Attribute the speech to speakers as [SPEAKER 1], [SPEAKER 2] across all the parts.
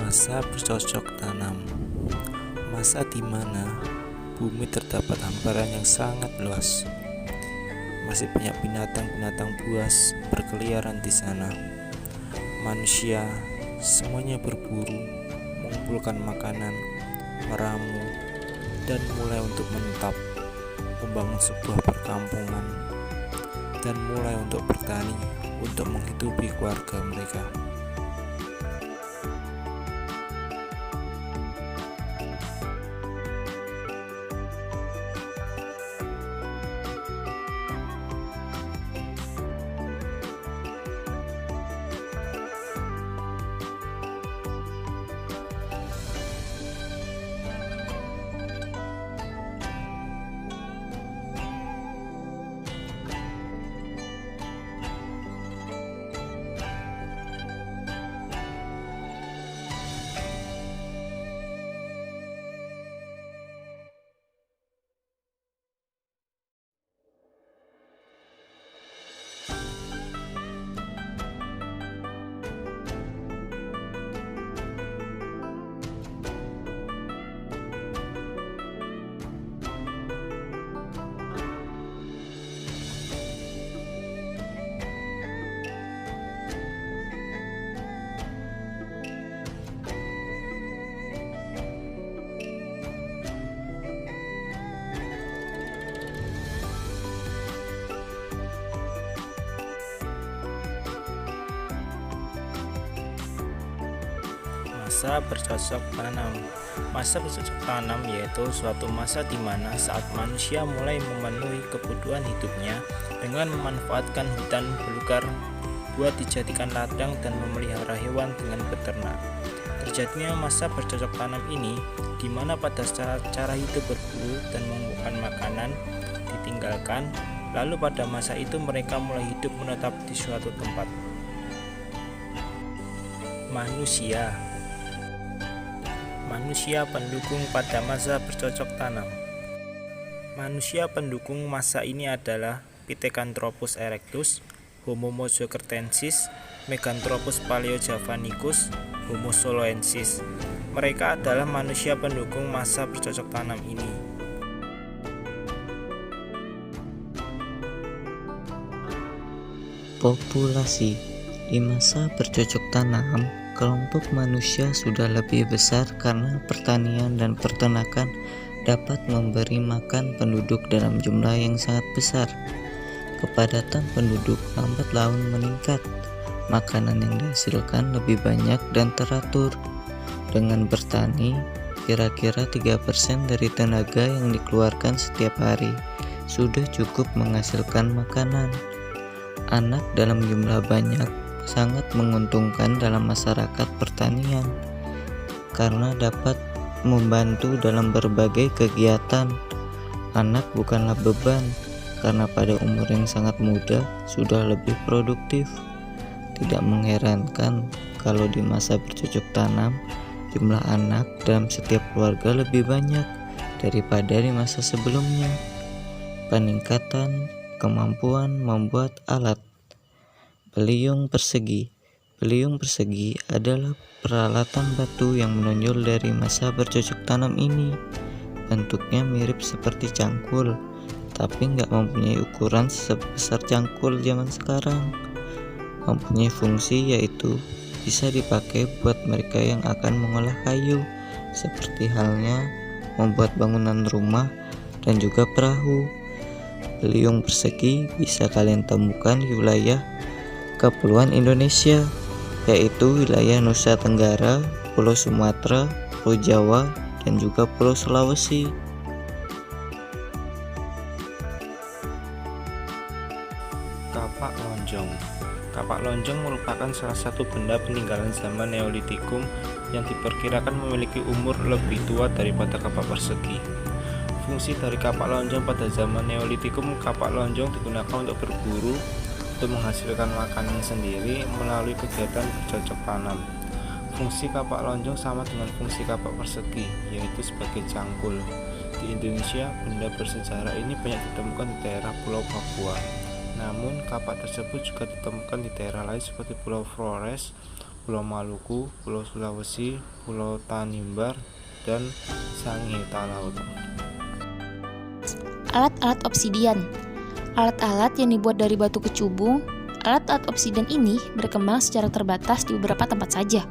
[SPEAKER 1] Masa bercocok tanam. Masa di mana bumi terdapat hamparan yang sangat luas. Masih banyak binatang-binatang buas berkeliaran di sana. Manusia semuanya berburu, mengumpulkan makanan, meramu, dan mulai untuk menetap, membangun sebuah perkampungan, dan mulai untuk bertani untuk menghidupi keluarga mereka. Masa bercocok tanam. Masa bercocok tanam yaitu suatu masa di mana saat manusia mulai memenuhi kebutuhan hidupnya dengan memanfaatkan hutan belukar buat dijadikan ladang dan memelihara hewan dengan beternak. Terjadinya masa bercocok tanam ini di mana pada cara hidup berburu dan mengumpulkan makanan ditinggalkan, lalu pada masa itu mereka mulai hidup menetap di suatu tempat. Manusia pendukung pada masa bercocok tanam. Manusia pendukung masa ini adalah Pithecanthropus erectus, Homo mozjokertensis, Meganthropus paleojavanicus, Homo soloensis. Mereka adalah manusia pendukung masa bercocok tanam ini.
[SPEAKER 2] Populasi. Di masa bercocok tanam, kelompok manusia sudah lebih besar karena pertanian dan peternakan dapat memberi makan penduduk dalam jumlah yang sangat besar. Kepadatan penduduk lambat laun meningkat. Makanan yang dihasilkan lebih banyak dan teratur. Dengan bertani, kira-kira 3% dari tenaga yang dikeluarkan setiap hari sudah cukup menghasilkan makanan. Anak dalam jumlah banyak sangat menguntungkan dalam masyarakat pertanian karena dapat membantu dalam berbagai kegiatan. Anak bukanlah beban karena pada umur yang sangat muda sudah lebih produktif. Tidak mengherankan kalau di masa bercocok tanam jumlah anak dalam setiap keluarga lebih banyak daripada di masa sebelumnya. Peningkatan kemampuan membuat alat. Beliung persegi. Beliung persegi adalah peralatan batu yang menonjol dari masa bercocok tanam ini. Bentuknya mirip seperti cangkul, tapi nggak mempunyai ukuran sebesar cangkul zaman sekarang. Mempunyai fungsi yaitu bisa dipakai buat mereka yang akan mengolah kayu, seperti halnya membuat bangunan rumah dan juga perahu. Beliung persegi bisa kalian temukan di wilayah Kepulauan Indonesia, yaitu wilayah Nusa Tenggara, Pulau Sumatera, Pulau Jawa, dan juga Pulau Sulawesi.
[SPEAKER 1] Kapak lonjong. Kapak lonjong merupakan salah satu benda peninggalan zaman Neolitikum yang diperkirakan memiliki umur lebih tua daripada kapak persegi. Fungsi dari kapak lonjong pada zaman Neolitikum, kapak lonjong digunakan untuk berburu, untuk menghasilkan makanan sendiri melalui kegiatan bercocok tanam. Fungsi kapak lonjong sama dengan fungsi kapak persegi, yaitu sebagai cangkul. Di Indonesia, benda bersejarah ini banyak ditemukan di daerah Pulau Papua. Namun, kapak tersebut juga ditemukan di daerah lain seperti Pulau Flores, Pulau Maluku, Pulau Sulawesi, Pulau Tanimbar, dan Sangitta Laut.
[SPEAKER 3] Alat-alat obsidian. Alat-alat yang dibuat dari batu kecubung. Alat-alat obsidian ini berkembang secara terbatas di beberapa tempat saja,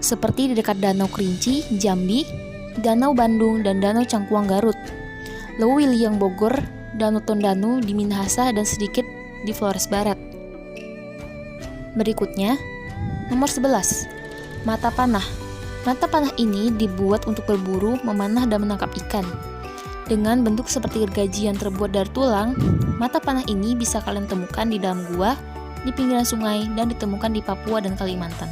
[SPEAKER 3] seperti di dekat Danau Kerinci, Jambi, Danau Bandung, dan Danau Cangkuang, Garut, Leuwiliang, Bogor, Danau Tondano di Minahasa, dan sedikit di Flores Barat. Berikutnya, nomor 11, mata panah. Mata panah ini dibuat untuk berburu, memanah, dan menangkap ikan. Dengan bentuk seperti gergaji yang terbuat dari tulang, mata panah ini bisa kalian temukan di dalam gua, di pinggiran sungai, dan ditemukan di Papua dan Kalimantan.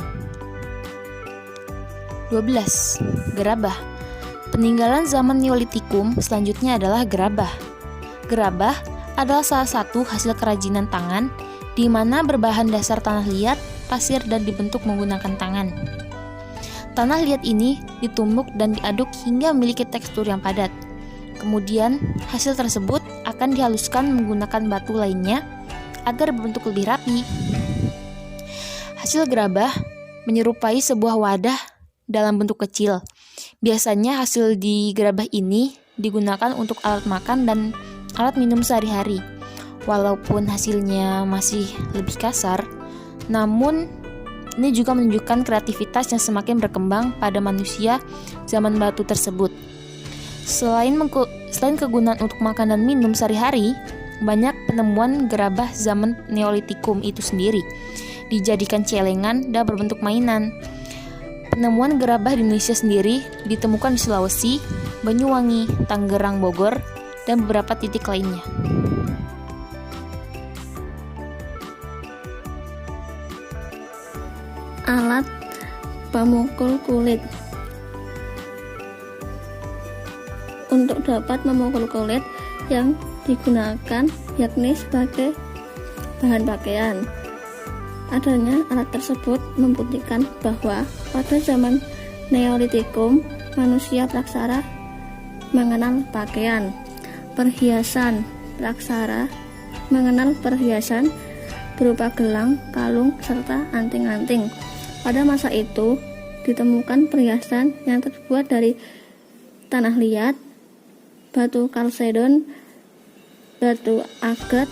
[SPEAKER 3] 12. Gerabah. Peninggalan zaman Neolitikum selanjutnya adalah gerabah. Gerabah adalah salah satu hasil kerajinan tangan di mana berbahan dasar tanah liat, pasir, dan dibentuk menggunakan tangan. Tanah liat ini ditumbuk dan diaduk hingga memiliki tekstur yang padat. Kemudian, hasil tersebut akan dihaluskan menggunakan batu lainnya agar berbentuk lebih rapi. Hasil gerabah menyerupai sebuah wadah dalam bentuk kecil. Biasanya hasil di gerabah ini digunakan untuk alat makan dan alat minum sehari-hari. Walaupun hasilnya masih lebih kasar, namun ini juga menunjukkan kreativitas yang semakin berkembang pada manusia zaman batu tersebut. Selain kegunaan untuk makan dan minum sehari-hari, banyak penemuan gerabah zaman Neolitikum itu sendiri dijadikan celengan dan berbentuk mainan. Penemuan gerabah di Indonesia sendiri ditemukan di Sulawesi, Banyuwangi, Tangerang, Bogor, dan beberapa titik lainnya.
[SPEAKER 4] Alat pemukul kulit. Untuk dapat memukul kulit yang digunakan yakni sebagai bahan pakaian. Adanya alat tersebut membuktikan bahwa pada zaman Neolitikum manusia praksara mengenal pakaian, perhiasan. Praksara mengenal perhiasan berupa gelang, kalung, serta anting-anting. Pada masa itu ditemukan perhiasan yang terbuat dari tanah liat, batu kalsedon, batu agat,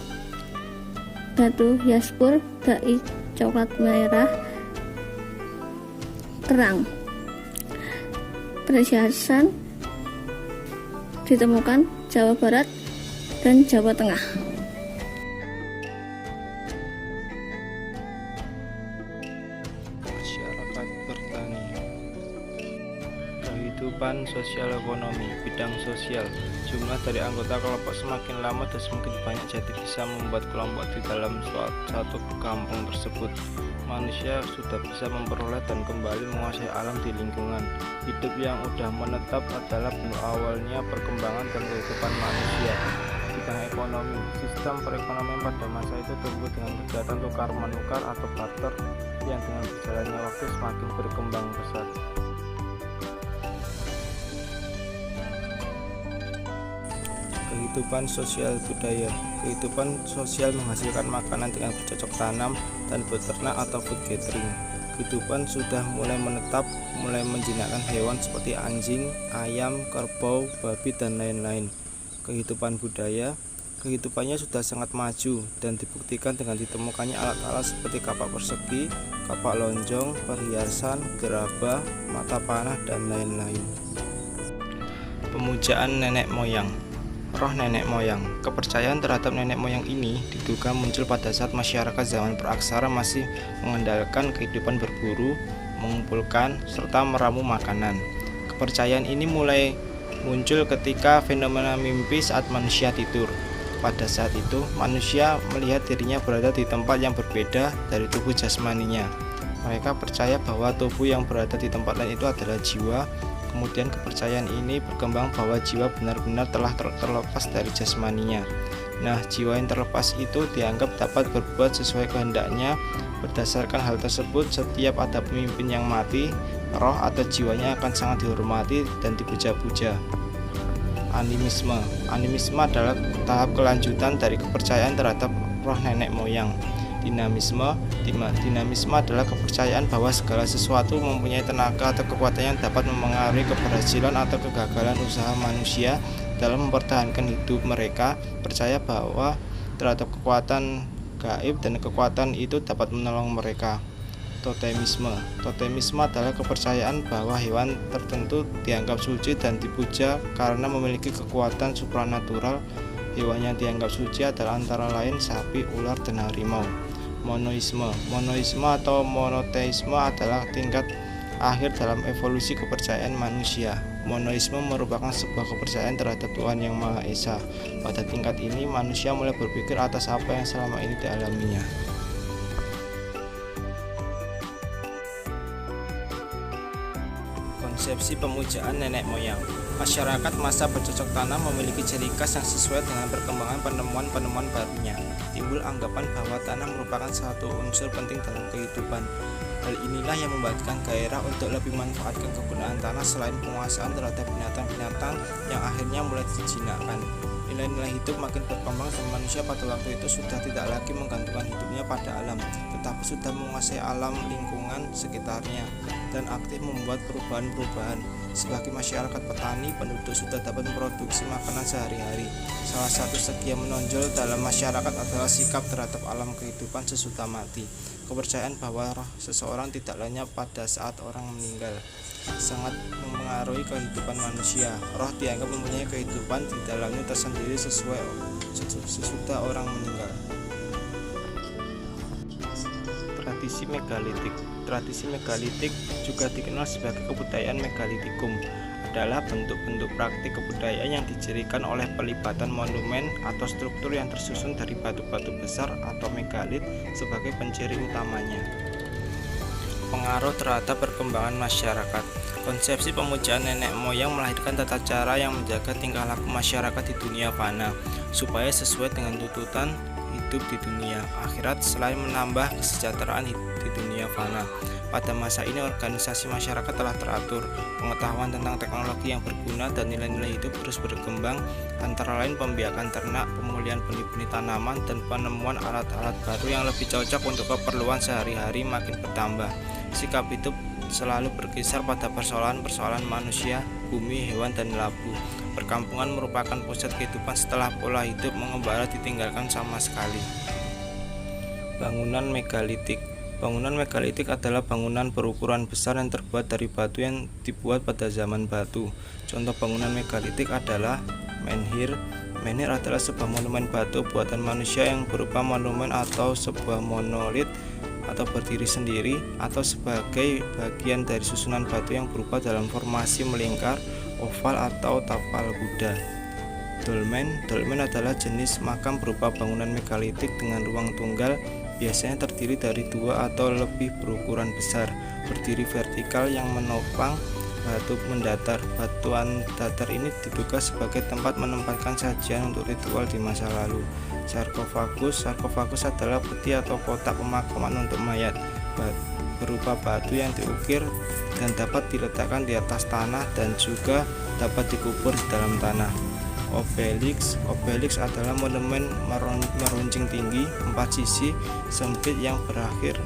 [SPEAKER 4] batu yaspur, bai coklat merah, kerang. Perhiasan ditemukan Jawa Barat dan Jawa Tengah.
[SPEAKER 1] Masyarakat bertani. Kehidupan sosial ekonomi. Bidang sosial. Jumlah dari anggota kelompok semakin lama dan semakin banyak, jadi bisa membuat kelompok di dalam satu kampung tersebut. Manusia sudah bisa memperoleh dan kembali menguasai alam di lingkungan. Hidup yang sudah menetap adalah awalnya perkembangan dan kehidupan manusia. Bidang ekonomi. Sistem perekonomian pada masa itu tumbuh dengan kegiatan tukar-menukar atau barter yang dengan berjalannya waktu semakin berkembang pesat. Kehidupan sosial budaya. Kehidupan sosial menghasilkan makanan dengan bercocok tanam dan beternak atau food gathering. Kehidupan sudah mulai menetap, mulai menjinakkan hewan seperti anjing, ayam, kerbau, babi, dan lain-lain. Kehidupan budaya. Kehidupannya sudah sangat maju dan dibuktikan dengan ditemukannya alat-alat seperti kapak persegi, kapak lonjong, perhiasan, gerabah, mata panah, dan lain-lain. Pemujaan nenek moyang. Roh nenek moyang. Kepercayaan terhadap nenek moyang ini diduga muncul pada saat masyarakat zaman praaksara masih mengandalkan kehidupan berburu, mengumpulkan, serta meramu makanan. Kepercayaan ini mulai muncul ketika fenomena mimpi saat manusia tidur. Pada saat itu, manusia melihat dirinya berada di tempat yang berbeda dari tubuh jasmaninya. Mereka percaya bahwa tubuh yang berada di tempat lain itu adalah jiwa. Kemudian kepercayaan ini berkembang bahwa jiwa benar-benar telah terlepas dari jasmaninya. Nah, jiwa yang terlepas itu dianggap dapat berbuat sesuai kehendaknya. Berdasarkan hal tersebut, setiap ada pemimpin yang mati, roh atau jiwanya akan sangat dihormati dan dipuja-puja. Animisme adalah tahap kelanjutan dari kepercayaan terhadap roh nenek moyang. Dinamisme adalah kepercayaan bahwa segala sesuatu mempunyai tenaga atau kekuatan yang dapat memengaruhi keberhasilan atau kegagalan usaha manusia dalam mempertahankan hidup. Mereka percaya bahwa terhadap kekuatan gaib dan kekuatan itu dapat menolong mereka. Totemisme adalah kepercayaan bahwa hewan tertentu dianggap suci dan dipuja karena memiliki kekuatan supranatural. Hewan yang dianggap suci adalah antara lain sapi, ular, dan harimau. Monoisme atau monoteisme adalah tingkat akhir dalam evolusi kepercayaan manusia. Monoisme merupakan sebuah kepercayaan terhadap Tuhan Yang Maha Esa. Pada tingkat ini, manusia mulai berpikir atas apa yang selama ini dialaminya. Konsepsi pemujaan nenek moyang. Masyarakat masa bercocok tanam memiliki ciri khas yang sesuai dengan perkembangan penemuan-penemuan barunya. Timbul anggapan bahwa tanah merupakan satu unsur penting dalam kehidupan. Hal inilah yang membuatkan gairah untuk lebih memanfaatkan kegunaan tanah selain penguasaan terhadap binatang-binatang yang akhirnya mulai dijinakkan. Nilai-nilai hidup makin berkembang dan manusia pada waktu itu sudah tidak lagi menggantungkan hidupnya pada alam, tetapi sudah menguasai alam lingkungan sekitarnya dan aktif membuat perubahan-perubahan. Sebagai masyarakat petani, penduduk sudah dapat memproduksi makanan sehari-hari. Salah satu segi yang menonjol dalam masyarakat adalah sikap terhadap alam kehidupan sesudah mati. Kepercayaan bahwa roh seseorang tidak lenyap pada saat orang meninggal sangat mempengaruhi kehidupan manusia. Roh dianggap mempunyai kehidupan di dalamnya tersendiri sesudah orang meninggal. Tradisi megalitik juga dikenal sebagai kebudayaan megalitikum, adalah bentuk-bentuk praktik kebudayaan yang dicirikan oleh pelibatan monumen atau struktur yang tersusun dari batu-batu besar atau megalit sebagai penciri utamanya. Pengaruh terhadap perkembangan masyarakat. Konsepsi pemujaan nenek moyang melahirkan tata cara yang menjaga tingkah laku masyarakat di dunia fana supaya sesuai dengan tuntutan hidup di dunia akhirat selain menambah kesejahteraan di dunia fana. Pada masa ini organisasi masyarakat telah teratur, pengetahuan tentang teknologi yang berguna dan nilai-nilai hidup terus berkembang, antara lain pembiakan ternak, pemulihan benih-benih tanaman, dan penemuan alat-alat baru yang lebih cocok untuk keperluan sehari-hari makin bertambah. Sikap hidup selalu berkisar pada persoalan-persoalan manusia, bumi, hewan, dan labu. Perkampungan merupakan pusat kehidupan setelah pola hidup mengembara ditinggalkan sama sekali. Bangunan megalitik. Bangunan megalitik adalah bangunan berukuran besar yang terbuat dari batu yang dibuat pada zaman batu. Contoh bangunan megalitik adalah menhir. Menhir adalah sebuah monumen batu buatan manusia yang berupa monumen atau sebuah monolit atau berdiri sendiri atau sebagai bagian dari susunan batu yang berupa dalam formasi melingkar, oval atau tapal Buddha. Dolmen adalah jenis makam berupa bangunan megalitik dengan ruang tunggal, biasanya terdiri dari dua atau lebih berukuran besar, berdiri vertikal yang menopang batu mendatar. Batuan datar ini diduga sebagai tempat menempatkan sajian untuk ritual di masa lalu. Sarkofagus adalah peti atau kotak pemakaman untuk mayat, berupa batu yang diukir dan dapat diletakkan di atas tanah dan juga dapat dikubur di dalam tanah. Obelix adalah monumen meruncing tinggi, 4 sisi sempit yang berakhir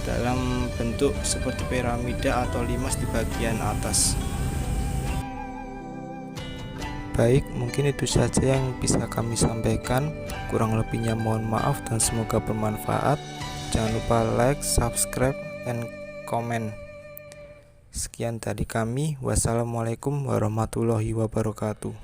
[SPEAKER 1] dalam bentuk seperti piramida atau limas di bagian atas. Baik, mungkin itu saja yang bisa kami sampaikan. Kurang lebihnya mohon maaf dan semoga bermanfaat. Jangan lupa like, subscribe, dan komen. Sekian dari kami. Wassalamualaikum warahmatullahi wabarakatuh.